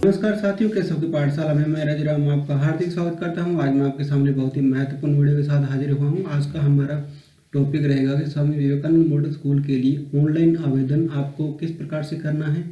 नमस्कार साथियों, केशव की पाठशाला में मैं रजराम आपका हार्दिक स्वागत करता हूं। आज मैं आपके सामने बहुत ही महत्वपूर्ण वीडियो के साथ हाजिर हुआ हूं। आज का हमारा टॉपिक रहेगा कि स्वामी विवेकानंद मॉडल स्कूल के लिए ऑनलाइन आवेदन आपको किस प्रकार से करना है।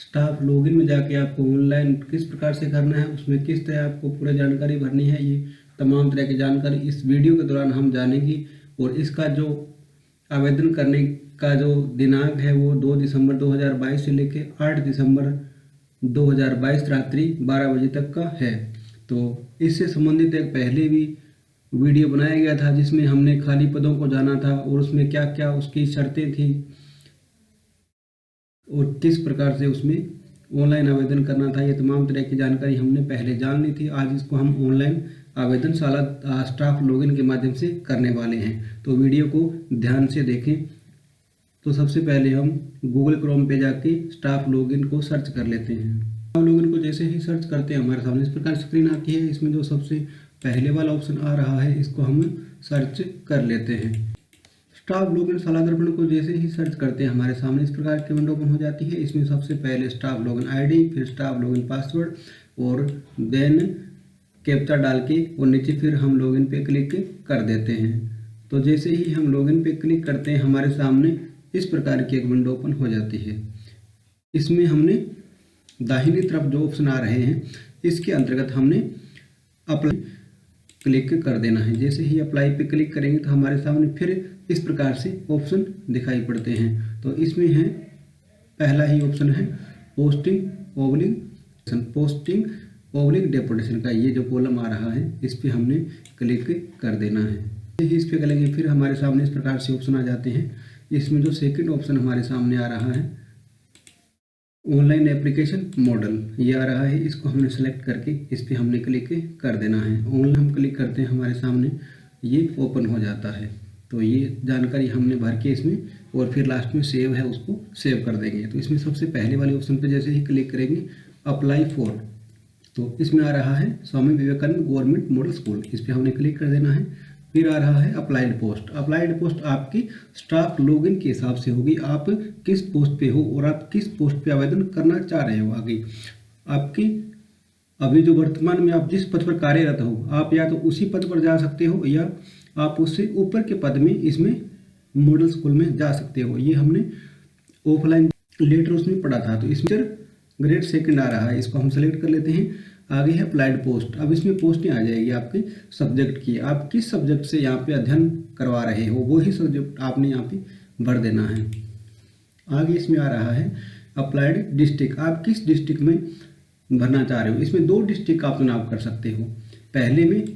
स्टाफ लॉगिन में जाके आपको ऑनलाइन किस प्रकार से करना है, उसमें किस तरह आपको पूरी जानकारी भरनी है, ये तमाम तरह की जानकारी इस वीडियो के दौरान हम जानेंगे। और इसका जो आवेदन करने का जो दिनांक है वो 2 दिसंबर 2022 से लेकर 8 दिसंबर 2022 रात्रि 12 बजे तक का है। तो इससे संबंधित एक पहले भी वीडियो बनाया गया था जिसमें हमने खाली पदों को जाना था और उसमें क्या क्या उसकी शर्तें थी और किस प्रकार से उसमें ऑनलाइन आवेदन करना था। ये तमाम तरह की जानकारी हमने पहले जान ली थी। आज इसको हम ऑनलाइन आवेदनशाला स्टाफ लॉगिन के माध्यम से करने वाले हैं, तो वीडियो को ध्यान से देखें। तो सबसे पहले हम गूगल क्रोम पे जाके स्टाफ लॉगिन को सर्च कर लेते हैं। स्टाफ लॉगिन को जैसे ही सर्च करते हैं हमारे सामने इस प्रकार स्क्रीन आती है। इसमें जो सबसे पहले वाला ऑप्शन आ रहा है इसको हम सर्च कर लेते हैं। स्टाफ लॉगिन शाला दर्पण को जैसे ही सर्च करते हैं हमारे सामने इस प्रकार की विंडो ओपन हो जाती है। इसमें सबसे पहले स्टाफ लॉगिन आईडी, फिर स्टाफ लॉगिन पासवर्ड और देन कैप्चा डाल के और नीचे फिर हम लॉगिन पे क्लिक कर देते हैं। तो जैसे ही हम लॉगिन पे क्लिक करते हैं हमारे सामने इस प्रकार की एक विंडो ओपन हो जाती है। इसमें हमने दाहिनी तरफ जो ऑप्शन आ रहे हैं इसके अंतर्गत हमने अप्लाई क्लिक कर देना है। जैसे ही अप्लाई पे क्लिक करेंगे तो हमारे सामने फिर इस प्रकार से ऑप्शन दिखाई पड़ते हैं। तो इसमें है पहला ही ऑप्शन है पोस्टिंग ओब्लिक डेपुटेशन का ये जो कॉलम आ रहा है इस पर हमने क्लिक कर देना है। इस पर करेंगे फिर हमारे सामने इस प्रकार से ऑप्शन आ जाते हैं। इसमें जो सेकंड ऑप्शन हमारे सामने आ रहा है ऑनलाइन एप्लीकेशन मॉडल ये आ रहा है, इसको हमने सेलेक्ट करके इस पर हमने क्लिक कर देना है। ऑनलाइन हम क्लिक करते हैं हमारे सामने ये ओपन हो जाता है। तो ये जानकारी हमने भर के इसमें और फिर लास्ट में सेव है उसको सेव कर देंगे। तो इसमें सबसे पहले वाले ऑप्शन पे जैसे ही क्लिक करेंगे अप्लाई फॉर, तो इसमें आ रहा है Swami Vivekananda government model school, इस पर हमने क्लिक कर देना है। फिर आ रहा है अप्लाइड पोस्ट। अप्लाइड पोस्ट आपकी स्टाफ लॉगिन के हिसाब से होगी, आप किस पोस्ट पे हो और आप किस पोस्ट पे आवेदन करना चाह रहे हो। आगे आपकी अभी जो वर्तमान में आप जिस पद पर कार्यरत हो आप या तो उसी पद पर जा सकते हो या आप उससे ऊपर के पद में इसमें मॉडल स्कूल में जा सकते हो। ये हमने ऑफलाइन लेटर उसमें पढ़ा था। तो इसमें ग्रेड सेकंड आ रहा है, इसको हम सेलेक्ट कर लेते हैं। आगे है अप्लाइड पोस्ट। अब इसमें पोस्टें आ जाएगी आपके सब्जेक्ट की, आप किस सब्जेक्ट से यहाँ पे अध्ययन करवा रहे हो वही सब्जेक्ट आपने यहाँ पे भर देना है। आगे इसमें आ रहा है अप्लाइड डिस्ट्रिक्ट, आप किस डिस्ट्रिक्ट में भरना चाह रहे हो। इसमें 2 डिस्ट्रिक्ट आप चुनाव कर सकते हो, पहले में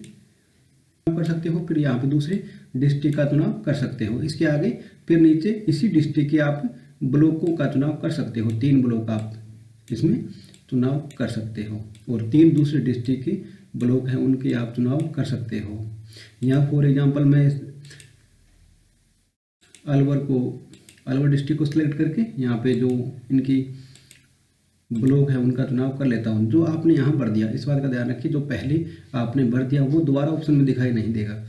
कर सकते हो फिर यहाँ पे दूसरे डिस्ट्रिक्ट का चुनाव कर सकते हो। इसके आगे फिर नीचे इसी डिस्ट्रिक्ट के आप ब्लॉकों का चुनाव कर सकते हो। 3 ब्लॉक आप इसमें चुनाव कर सकते हो और 3 दूसरे डिस्ट्रिक्ट के ब्लॉक हैं उनके आप चुनाव कर सकते हो। यहाँ फॉर एग्जांपल मैं अलवर डिस्ट्रिक्ट को सिलेक्ट करके यहाँ पे जो इनकी ब्लॉक है उनका चुनाव कर लेता हूँ। जो आपने यहाँ भर दिया इस बात का ध्यान रखिए, जो पहले आपने भर दिया वो दोबारा ऑप्शन में दिखाई नहीं देगा,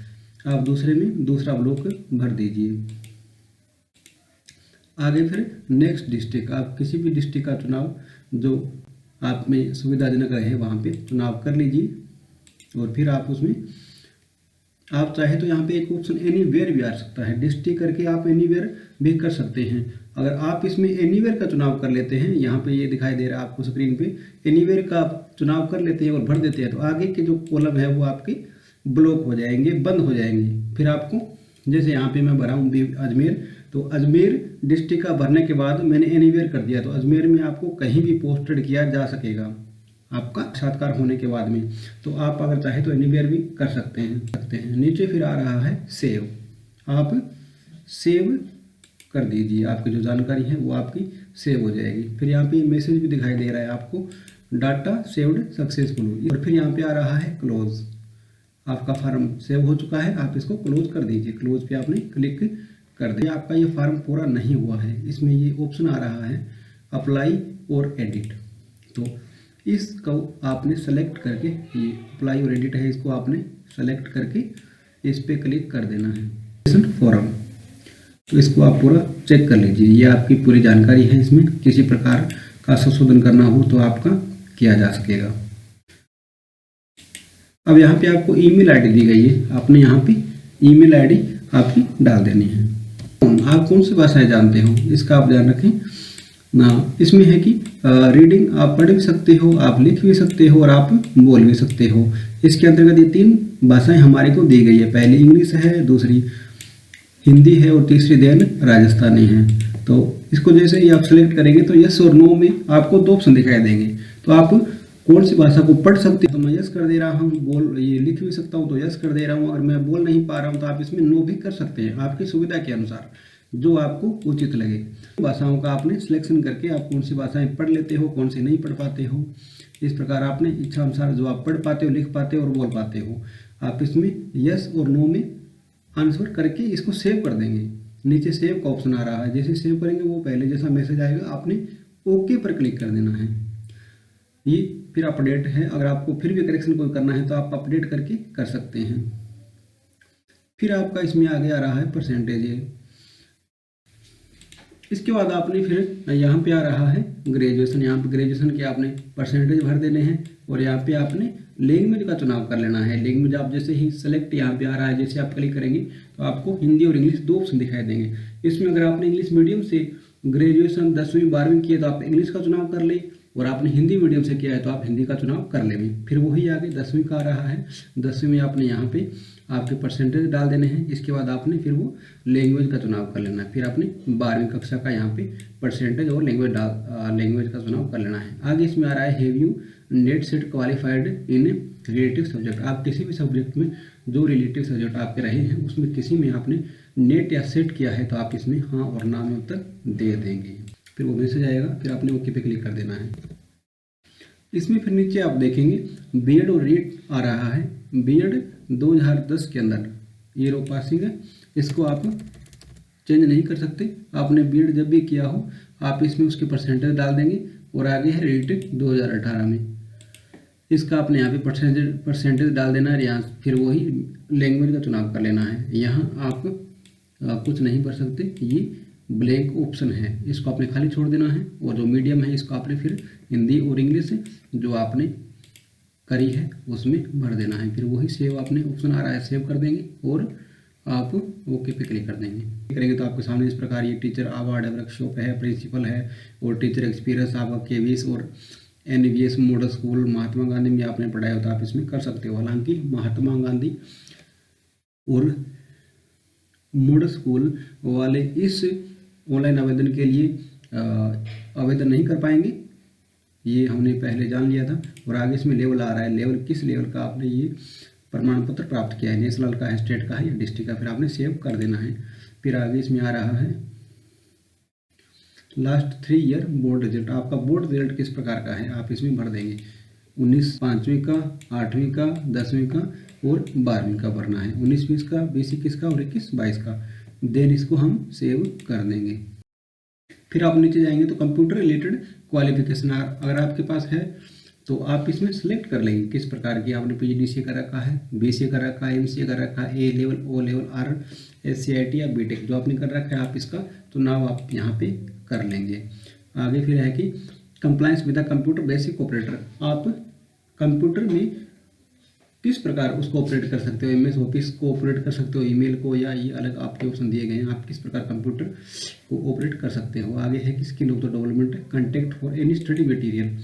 आप दूसरे में दूसरा ब्लॉक भर दीजिए। आगे फिर नेक्स्ट डिस्ट्रिक्ट, आप किसी भी डिस्ट्रिक्ट का चुनाव जो आप में सुविधाजनक रहे वहाँ पे चुनाव कर लीजिए। और फिर आप उसमें आप चाहे तो यहाँ पे एक ऑप्शन एनीवेयर भी आ सकता है, डिस्ट्रिक्ट करके आप एनीवेयर भी कर सकते हैं। अगर आप इसमें एनीवेयर का चुनाव कर लेते हैं, यहाँ पे ये दिखाई दे रहा है आपको स्क्रीन पे, एनीवेयर का चुनाव कर लेते हैं और भर देते हैं तो आगे के जो कॉलम है वो आपके ब्लॉक हो जाएंगे, बंद हो जाएंगे। फिर आपको जैसे यहाँ पे मैं भरा हूँ अजमेर, तो अजमेर डिस्ट्रिक्ट का भरने के बाद मैंने एनीवेयर कर दिया तो अजमेर में आपको कहीं भी पोस्टेड किया जा सकेगा आपका साक्षात्कार होने के बाद में। तो आप अगर चाहे तो एनीवेयर भी कर सकते हैं। नीचे फिर आ रहा है सेव, आप सेव कर दीजिए, आपकी जो जानकारी है वो आपकी सेव हो जाएगी। फिर यहाँ पे मैसेज भी दिखाई दे रहा है आपको डाटा सेव्ड सक्सेसफुली। और फिर यहाँ पे आ रहा है क्लोज, आपका फॉर्म सेव हो चुका है, आप इसको क्लोज कर दीजिए। क्लोज पे आपने क्लिक कर दिया। आपका ये फॉर्म पूरा नहीं हुआ है, इसमें ये ऑप्शन आ रहा है अप्लाई और एडिट, तो इसको आपने सेलेक्ट करके ये अप्लाई और एडिट है इसको आपने सेलेक्ट करके इस पे क्लिक कर देना है फॉर्म। तो इसको आप पूरा चेक कर लीजिए, ये आपकी पूरी जानकारी है। इसमें किसी प्रकार का संशोधन करना हो तो आपका किया जा सकेगा। अब यहाँ पे आपको ईमेल आईडी दी गई है, आपने यहाँ पे ईमेल आईडी आपकी डाल देनी है। आप कौन सी भाषाएं जानते हो इसका आप ध्यान रखें ना। इसमें है कि रीडिंग आप पढ़ भी सकते हो, आप लिख भी सकते हो और आप बोल भी सकते हो। इसके अंतर्गत ये 3 भाषाएं हमारे को दी गई है। पहली इंग्लिश है, दूसरी हिंदी है और तीसरी देन राजस्थानी है। तो इसको जैसे ही आप सेलेक्ट करेंगे तो यस और नो में आपको 2 ऑप्शन दिखाई देंगे। तो आप कौन सी भाषा को पढ़ सकते हो तो मैं यस कर दे रहा हूँ, बोल ये लिख भी सकता हूँ तो यस कर दे रहा हूँ। अगर मैं बोल नहीं पा रहा हूँ तो आप इसमें नो भी कर सकते हैं, आपकी सुविधा के अनुसार जो आपको उचित लगे। भाषाओं का आपने सिलेक्शन करके आप कौन सी भाषाएं पढ़ लेते हो, कौन सी नहीं पढ़ पाते हो, इस प्रकार आपने इच्छा अनुसार जो आप पढ़ पाते हो, लिख पाते हो और बोल पाते हो, आप इसमें यस और नो में आंसर करके इसको सेव कर देंगे। नीचे सेव का ऑप्शन आ रहा है, जैसे सेव करेंगे वो पहले जैसा मैसेज आएगा, आपने ओके पर क्लिक कर देना है। ये फिर अपडेट है, अगर आपको फिर भी करेक्शन कोई करना है तो आप अपडेट करके कर सकते हैं। फिर आपका इसमें आगे आ रहा है परसेंटेज। इसके बाद आपने फिर यहाँ पे आ रहा है ग्रेजुएशन। यहाँ पे ग्रेजुएशन के आपने परसेंटेज भर देने हैं और यहाँ पे आपने लैंग्वेज का चुनाव कर लेना है। लैंग्वेज आप जैसे ही सेलेक्ट यहाँ पे आ रहा है, जैसे आप क्लिक करेंगे तो आपको हिंदी और इंग्लिश 2 ऑप्शन दिखाई देंगे। इसमें अगर आपने इंग्लिश मीडियम से ग्रेजुएशन 10वीं 12वीं किया तो आप इंग्लिश का चुनाव कर लें, और आपने हिंदी मीडियम से किया है तो आप हिंदी का चुनाव कर लेंगे। फिर वही आगे 10वीं का आ रहा है, 10वीं में आपने यहाँ पे आपके परसेंटेज डाल देने हैं। इसके बाद आपने फिर वो लैंग्वेज का चुनाव कर लेना है। फिर आपने 12वीं कक्षा का यहाँ पे परसेंटेज और लैंग्वेज का चुनाव कर लेना है। आगे इसमें आ रहा है have you net set qualified in relative subject. आप किसी भी सब्जेक्ट में जो रिलेटिव सब्जेक्ट आपके रहे हैं उसमें किसी में आपने नेट या सेट किया है तो आप इसमें हाँ और ना में उत्तर दे देंगे। फिर वो मैसेज आएगा, फिर आपने ओके पे क्लिक कर देना है। इसमें फिर नीचे आप देखेंगे बीएड और रीट आ रहा है। बीएड 2010 के अंदर ये रो पासिंग है, इसको आप चेंज नहीं कर सकते। आपने बीएड जब भी किया हो आप इसमें उसके परसेंटेज डाल देंगे। और आगे है रीट 2018 में, इसका आपने यहाँ पे परसेंटेज डाल देना है। यहाँ फिर वही लैंग्वेज का चुनाव कर लेना है। यहाँ आप कुछ नहीं कर सकते, ये ब्लैंक ऑप्शन है, इसको आपने खाली छोड़ देना है। और जो मीडियम है इसको आपने फिर हिंदी और इंग्लिश जो आपने करी है उसमें भर देना है। फिर वही सेव आपने ऑप्शन आ रहा है, सेव कर देंगे और आप ओके पे क्लिक कर देंगे। करेंगे तो आपके सामने इस प्रकार ये टीचर अवार्ड वर्कशॉप है, प्रिंसिपल है और टीचर एक्सपीरियंस आपका केवीएस और NVS model school Mahatma Gandhi में आपने पढ़ाया हो तो आप इसमें कर सकते हो। हालांकि महात्मा गांधी और मॉडल स्कूल वाले इस ऑनलाइन आवेदन के लिए आवेदन नहीं कर पाएंगे, ये हमने पहले जान लिया था। और आगे इसमें लेवल आ रहा है, लेवल किस लेवल का आपने ये प्रमाण पत्र प्राप्त किया है, नेशनल का है, स्टेट का है या डिस्ट्रिक्ट का, फिर आपने सेव कर देना है। फिर आगे इसमें आ रहा है लास्ट 3 ईयर बोर्ड रिजल्ट। आपका बोर्ड रिजल्ट किस प्रकार का है आप इसमें भर देंगे। 19 5वीं का, 8वीं का, 10वीं का और 12वीं का भरना है। 19 20 का, 20 21 का और 21 22 का। देन इसको हम सेव कर देंगे। फिर आप नीचे जाएंगे तो कंप्यूटर रिलेटेड क्वालिफिकेशन अगर आपके पास है तो आप इसमें सेलेक्ट कर लेंगे किस प्रकार की आपने पीजीडीसीए कर रखा है, बीसीए कर रखा है, एमसीए कर रखा है, ए लेवल, ओ लेवल, आर एससीआईटी या बीटेक जो आपने कर रखा है आप इसका चुनाव आप यहाँ पे कर लेंगे। आगे फिर है कि compliance with the computer basic operator. आप कंप्यूटर में किस प्रकार उसको ऑपरेट कर सकते हो, एमएस ऑफिस को ऑपरेट कर सकते हो, ईमेल को, या ये अलग आपके ऑप्शन दिए गए हैं, आप किस प्रकार कंप्यूटर को ऑपरेट कर सकते हो। आगे है कि skill of the development contact for any study material.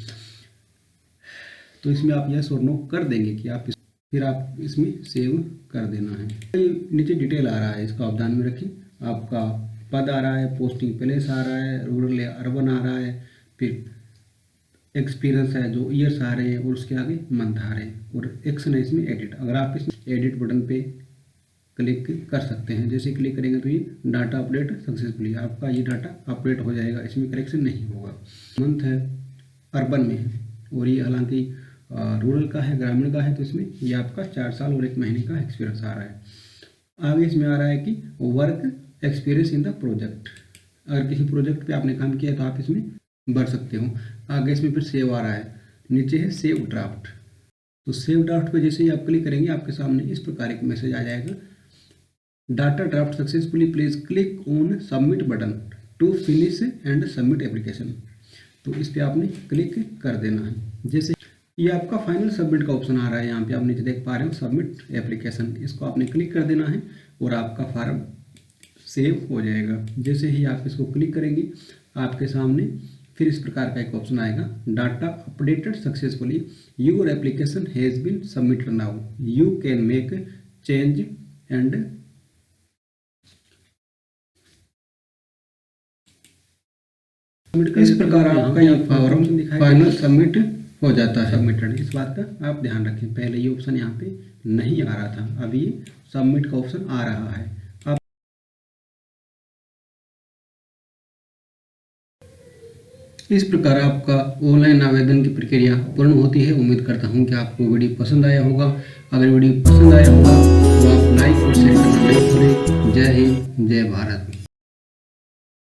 तो इसमें आप यस और नो कर देंगे कि आप फिर आप इसमें सेव कर देना है। नीचे डिटेल आ रहा है, इसका आप ध्यान में रखिए। आपका पद आ रहा है, पोस्टिंग प्लेस आ रहा है, रूरल या अर्बन आ रहा है, फिर एक्सपीरियंस है जो ईयर्स आ रहे हैं और उसके आगे मंथ आ रहे हैं, और एक्शन है इसमें एडिट। अगर आप इसमें एडिट बटन पे क्लिक कर सकते हैं, जैसे क्लिक करेंगे तो ये डाटा अपडेट सक्सेसफुली, आपका ये डाटा अपडेट हो जाएगा, इसमें करेक्शन नहीं होगा। मंथ है अर्बन में है और ये हालांकि रूरल का है, ग्रामीण का है, तो इसमें ये आपका 4 साल और 1 महीने का एक्सपीरियंस आ रहा है। आगे इसमें आ रहा है कि work experience in the project. अगर किसी प्रोजेक्ट पे आपने काम किया तो आप इसमें भर सकते हो। आगे इसमें फिर सेव आ रहा है, नीचे है सेव ड्राफ्ट। तो सेव ड्राफ्ट पे जैसे ही आप क्लिक करेंगे आपके सामने इस प्रकार एक मैसेज आ जाएगा, data draft successfully, please click on submit button to finish and submit application. तो इस पर आपने क्लिक कर देना है। जैसे ये आपका फाइनल सबमिट का ऑप्शन आ रहा है, यहाँ पे आप नीचे देख पा रहे हो सबमिट एप्लीकेशन, इसको आपने क्लिक कर देना है और आपका फार्म सेव हो जाएगा। जैसे ही आप इसको क्लिक करेंगे आपके सामने फिर इस प्रकार का एक ऑप्शन आएगा, data updated successfully, your application has been submitted now, you can make change and इस प्रकार आपका ये फॉर्म फाइनल सबमिट हो जाता है। सबमिटेड, इस बात का आप ध्यान रखें, पहले ये ऑप्शन यहाँ पे नहीं आ रहा था, अभी ये सबमिट का ऑप्शन आ रहा है। आप इस प्रकार आपका ऑनलाइन आवेदन की प्रक्रिया पूर्ण होती है। उम्मीद करता हूँ कि आपको वीडियो पसंद आया होगा। अगर वीडियो पसंद आया होगा तो आप लाइक और शेयर करना नहीं भूलें। जय हिंद, जय भारत।